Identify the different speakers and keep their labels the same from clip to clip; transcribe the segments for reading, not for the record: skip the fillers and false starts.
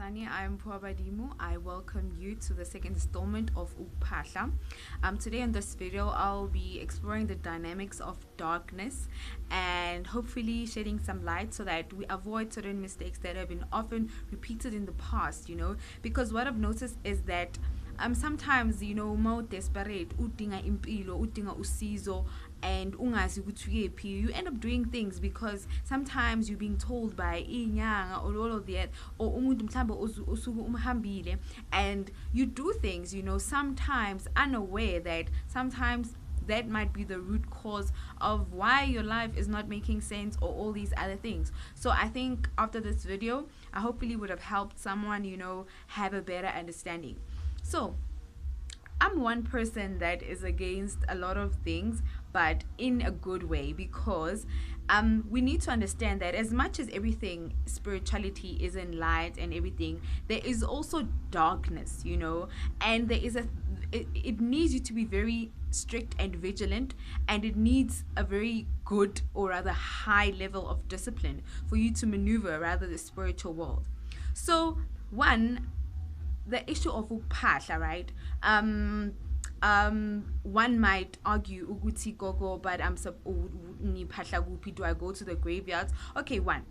Speaker 1: Thokozani. I'm Puabadimu. I welcome you to the second installment of ukuphahla. Today in this video, I'll be exploring the dynamics of darkness and hopefully shedding some light so that we avoid certain mistakes that have been often repeated in the past, because what I've noticed is that sometimes more desperate udinga impilo udinga usizo and ungazi ukuthi uyephi, you end up doing things because sometimes you're being told by inyanga or all of that, or umuntu mhlawumbe usuke umhambile, and you do things sometimes unaware that sometimes that might be the root cause of why your life is not making sense or all these other things. So I think after this video I hopefully would have helped someone have a better understanding. So I'm one person that is against a lot of things, but in a good way, because we need to understand that as much as everything, spirituality is in light and everything, there is also darkness, and there is it needs you to be very strict and vigilant, and it needs a very good, or rather high level of discipline for you to maneuver rather the spiritual world. So the issue of ukuphahla, right? One might argue ukuthi gogo, but do I go to the graveyards? Okay, back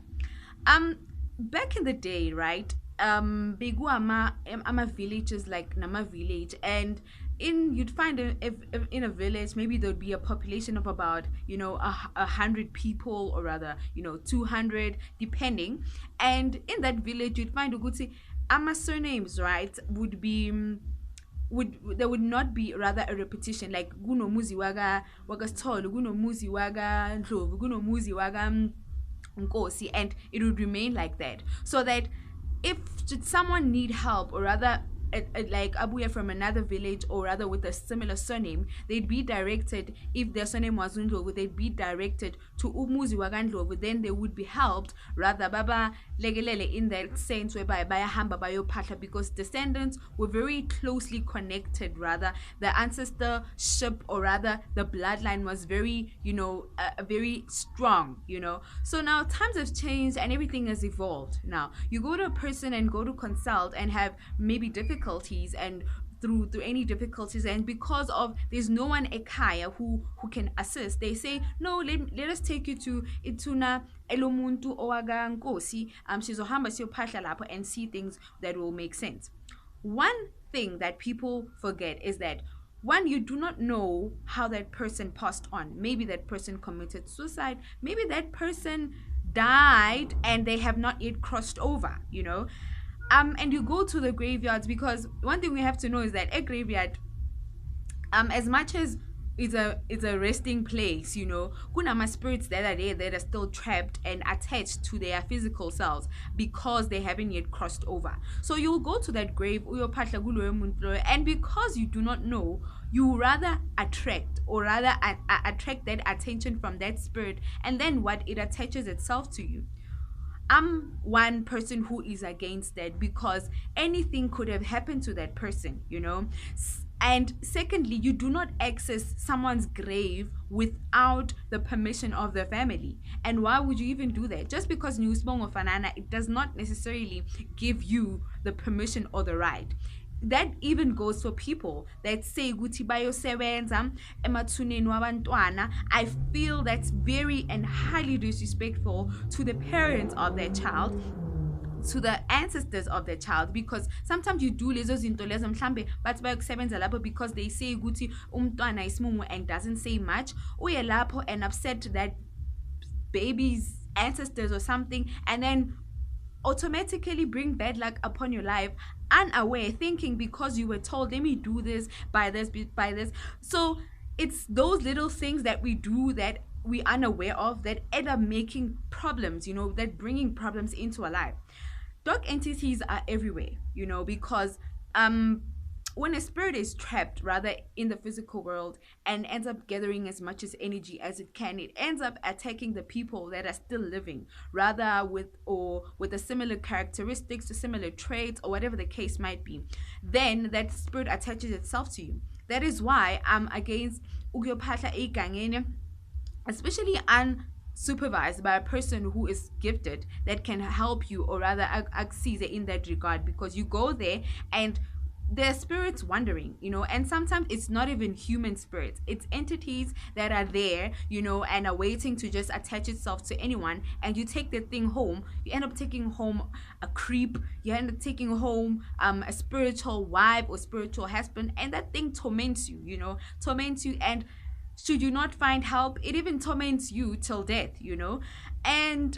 Speaker 1: in the day, right? Begu ama villages like Nama village, and you'd find if in a village maybe there'd be a population of about 100 people, or rather 200 depending, and in that village you'd find ukuthi ama surnames, right, there would not be rather a repetition, like gunomuzi waga Sithole, gunomuzi waga Ndlovu, gunomuzi waga Nkosi, and it would remain like that, so that if someone need help, or rather like abuya from another village, or rather with a similar surname, they'd be directed, if their surname was Ndlovu, they'd be directed to umuzi waga Ndlovu. Then they would be helped, rather baba legelele, in that sense whereby bayahamba bayophahla, because descendants were very closely connected, rather the ancestorship, or rather the bloodline was very very strong. So now times have changed and everything has evolved. Now you go to a person and go to consult and have maybe difficulties, and through any difficulties, and because of there's no one ekaya who can assist, they say no, let us take you to ituna elomuntu owaga Nkosi, sizohamba siyophahla lapho and see things that will make sense. One thing that people forget is that, one, you do not know how that person passed on. Maybe that person committed suicide, maybe that person died and they have not yet crossed over, and you go to the graveyards, because one thing we have to know is that a graveyard, as much as it's a resting place, kunama spirits that are there that are still trapped and attached to their physical selves because they haven't yet crossed over. So you'll go to that grave, and because you do not know, you rather attract, or rather attract that attention from that spirit, and then what, it attaches itself to you. I'm one person who is against that, because anything could have happened to that person, And secondly, you do not access someone's grave without the permission of the family. And why would you even do that? Just because Newsbong or Fanana, it does not necessarily give you the permission or the right. That even goes for people that say ukuthi bayosebenza emathuneni wabantwana. I feel that's very and highly disrespectful to the parents of their child, to the ancestors of their child, because sometimes you do lezo zinto lezo mhlambe bathi bayokusebenza lapho because they say ukuthi umntwana isimumu and doesn't say much, uye lapho and upset that baby's ancestors or something, and then automatically bring bad luck upon your life, unaware, thinking because you were told, let me do this by this. So it's those little things that we do that we unaware of that end up making problems, that bringing problems into our life. Dark entities are everywhere, because when a spirit is trapped rather in the physical world and ends up gathering as much as energy as it can, it ends up attacking the people that are still living, rather with the similar characteristics, the similar traits, or whatever the case might be. Then that spirit attaches itself to you. That is why I'm against ukuphahla egangeni, especially supervised by a person who is gifted that can help you, or rather access in that regard, because you go there and their spirits wandering, and sometimes it's not even human spirits, it's entities that are there, and are waiting to just attach itself to anyone, and you take the thing home. You end up taking home a creep, you end up taking home a spiritual wife or spiritual husband, and that thing torments you, torments you, and should you not find help, it even torments you till death, and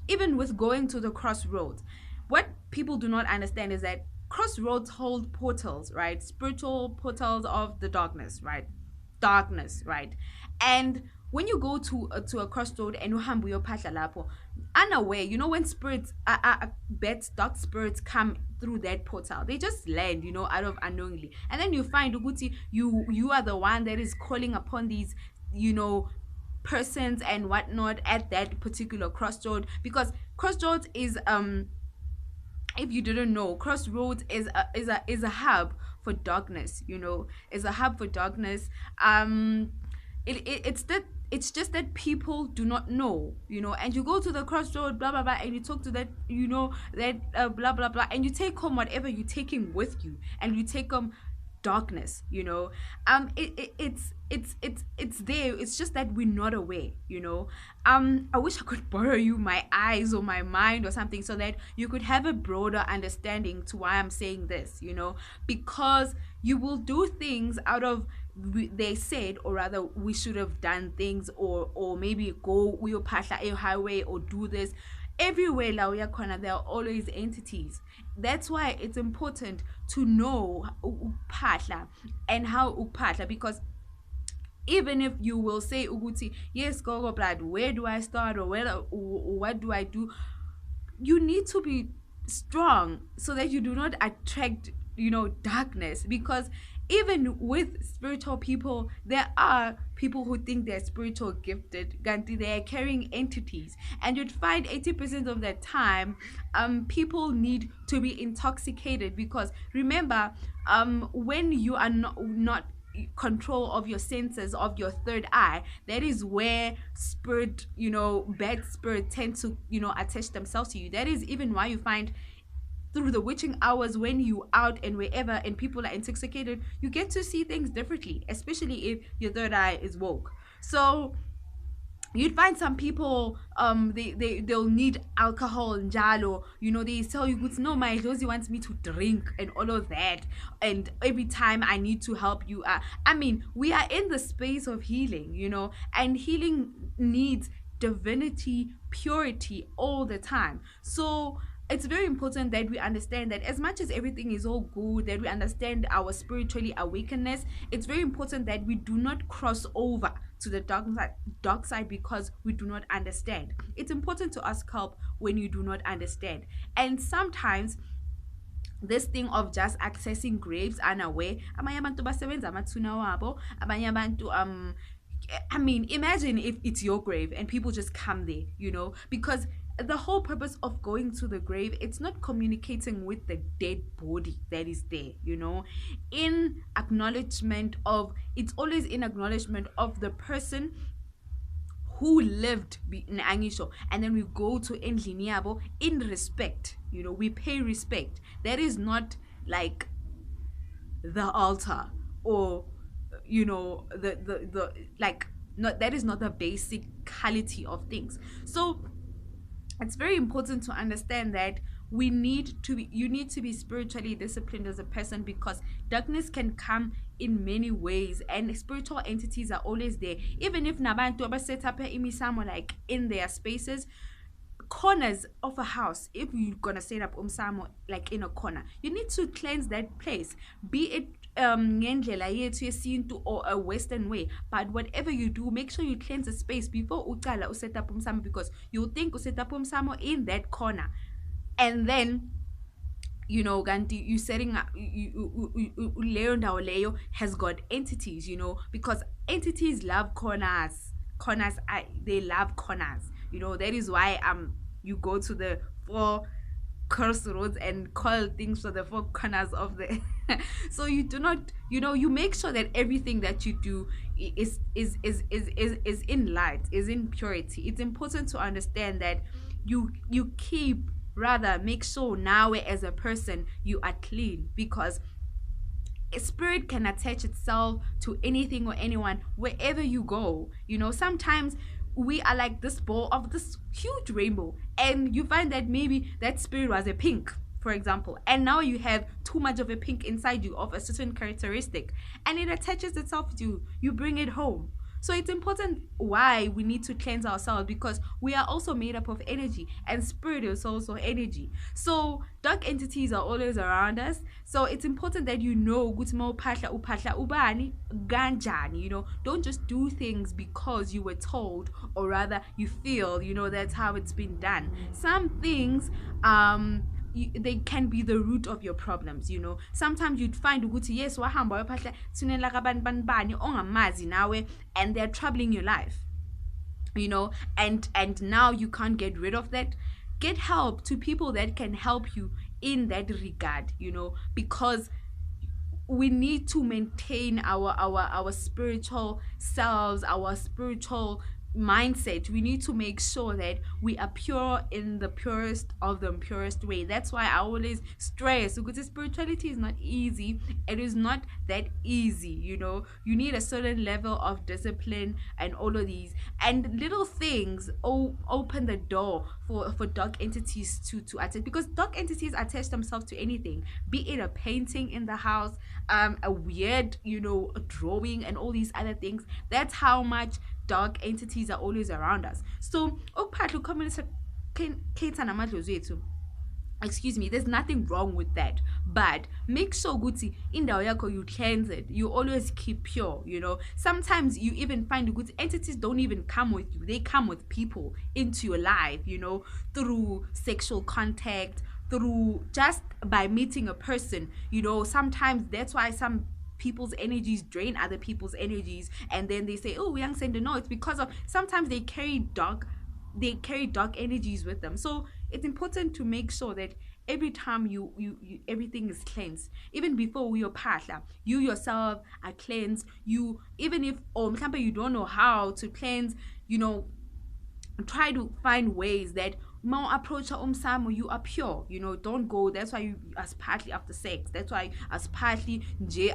Speaker 1: even with going to the crossroads, what people do not understand is that crossroads hold portals, right? Spiritual portals of the darkness, right? And when you go to a crossroad and uhambu ukuphahla lapho, unaware, when spirits bad dark spirits come through that portal, they just land, out of unknowingly, and then you find ukuthi you are the one that is calling upon these, persons and whatnot at that particular crossroad, because crossroads is if you didn't know, crossroads is a hub for darkness, is a hub for darkness. It's just that people do not know, and you go to the crossroad, blah blah blah, and you talk to that, that blah blah blah, and you take home whatever you're taking with you, and you take home darkness, it's there, it's just that we're not aware. I wish I could borrow you my eyes or my mind or something, so that you could have a broader understanding to why I'm saying this, because you will do things out of, they said, or rather we should have done things, or maybe go ukuphahla a highway, or do this everywhere la uya khona. There are always entities. That's why it's important to know ukuphahla and how ukuphahla, because even if you will say ukuthi, yes gogo blood, where do I start, or what do I do, you need to be strong so that you do not attract darkness, because even with spiritual people, there are people who think they're spiritual gifted, ganti they are carrying entities, and you'd find 80% of the time people need to be intoxicated, because remember, when you are not control of your senses, of your third eye, that is where spirit, bad spirit tend to attach themselves to you. That is even why you find through the witching hours, when you out and wherever and people are intoxicated, you get to see things differently, especially if your third eye is woke. So you'd find some people they'll need alcohol and jalo, they tell you, no, my Josie wants me to drink and all of that, and every time I need to help you. We are in the space of healing, and healing needs divinity, purity all the time. So it's very important that we understand that as much as everything is all good, that we understand our spiritually awakeness, it's very important that we do not cross over to the dark side because we do not understand. It's important to ask help when you do not understand. And sometimes this thing of just accessing graves unaware, abanye abantu basebenza amathuna wabo, abanye abantu imagine if it's your grave and people just come there, because the whole purpose of going to the grave, it's not communicating with the dead body that is there, in acknowledgement of, it's always in acknowledgement of the person who lived in Angisho, and then we go to endlini yabo in respect, we pay respect. That is not like the altar, or the like, not, that is not the basicality of things. So it's very important to understand that you need to be spiritually disciplined as a person, because darkness can come in many ways, and spiritual entities are always there. Even if nabantu abaset up imisamo, like in their spaces, corners of a house, if you're gonna set up umsamo like in a corner, you need to cleanse that place, be it ngendlela yethu yesintu or a western way, but whatever you do, make sure you cleanse the space before uqala uset up umsamo, because you think uset up umsamo in that corner, and then ganti you setting up leyo ndawo leyo has got entities, because entities love corners. They love corners, that is why you go to the 4 crossroads and call things for the four corners of the so you do not, you make sure that everything that you do is in light, is in purity. It's important to understand that you keep, rather make sure now as a person you are clean, because a spirit can attach itself to anything or anyone wherever you go. Sometimes we are like this ball of this huge rainbow, and you find that maybe that spirit was a pink, for example, and now you have too much of a pink inside you of a certain characteristic, and it attaches itself to you. You bring it home. So it's important why we need to cleanse ourselves, because we are also made up of energy, and spirit is also energy. So dark entities are always around us. So it's important that ukuthi mawuphahla uphahla ubani kanjani. Don't just do things because you were told, or rather you feel that's how it's been done. Some things they can be the root of your problems. Sometimes you'd find ukuthi yes wahamba waphahla thunela kabantu bani ongamazi nawe, and they're troubling your life, and now you can't get rid of that. Get help to people that can help you in that regard, because we need to maintain our spiritual selves, our spiritual mindset. We need to make sure that we are pure in the purest of the purest way. That's why I always stress, because spirituality is not easy. It is not that easy. You need a certain level of discipline and all of these, and little things open the door for dark entities to attach, because dark entities attach themselves to anything, be it a painting in the house, a weird a drawing, and all these other things. That's how much dark entities are always around us. So excuse me, there's nothing wrong with that, but make sure guti indawo yakho you cleanse it. You always keep pure. Sometimes you even find good entities don't even come with you, they come with people into your life, through sexual contact, through just by meeting a person. Sometimes that's why some people's energies drain other people's energies, and then they say, oh, we young sender. No, it's because of sometimes they carry dark energies with them. So it's important to make sure that every time you everything is cleansed, even before your phahla, you yourself are cleansed. You, even if you don't know how to cleanse, try to find ways that more approach umsamo, you are pure. Don't go. That's why you as partly after sex. That's why as partly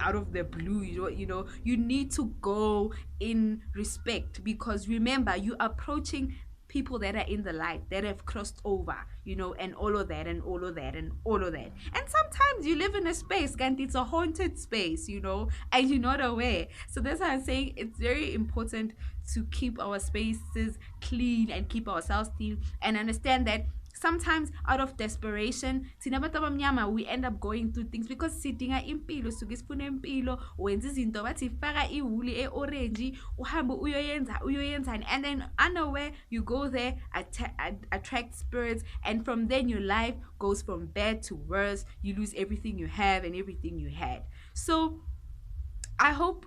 Speaker 1: out of the blue. You need to go in respect, because remember, you approaching people that are in the light, that have crossed over, and all of that, and all of that, and all of that. And sometimes you live in a space, and it's a haunted space, and you're not aware. So that's why I'm saying it's very important to keep our spaces clean and keep ourselves clean, and understand that sometimes out of desperation we end up going through things because sidinga impilo, suke sifuna impilo, wenza izinto bathi faka iwuli eorange uhambe uyoyenzani, and then unaware you go there, attract spirits, and from then your life goes from bad to worse. You lose everything you have and everything you had. So I hope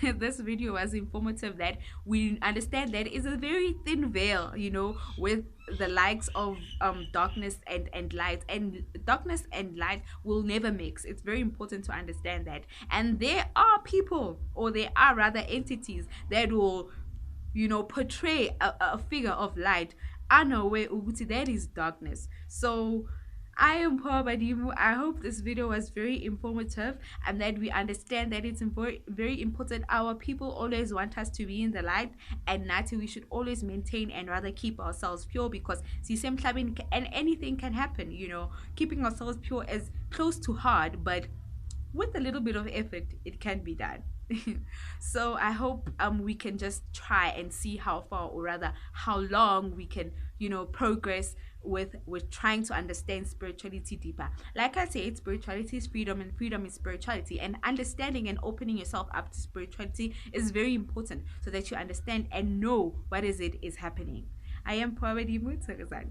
Speaker 1: this video was informative, that we understand that it's a very thin veil, with the likes of darkness and light, and darkness and light will never mix. It's very important to understand that. And there are people, or there are rather entities, that will portray a figure of light unaware ukuthi that is darkness. So I am Paul Badimu. I hope this video was very informative, and that we understand that it's very, very important. Our people always want us to be in the light, and Nati, we should always maintain and rather keep ourselves pure, because and anything can happen. Keeping ourselves pure is close to hard, but with a little bit of effort, it can be done. So I hope we can just try and see how far, or rather how long we can progress with trying to understand spirituality deeper. Like I said, spirituality is freedom, and freedom is spirituality, and understanding and opening yourself up to spirituality is very important, so that you understand and know what is happening. I am Thokozani.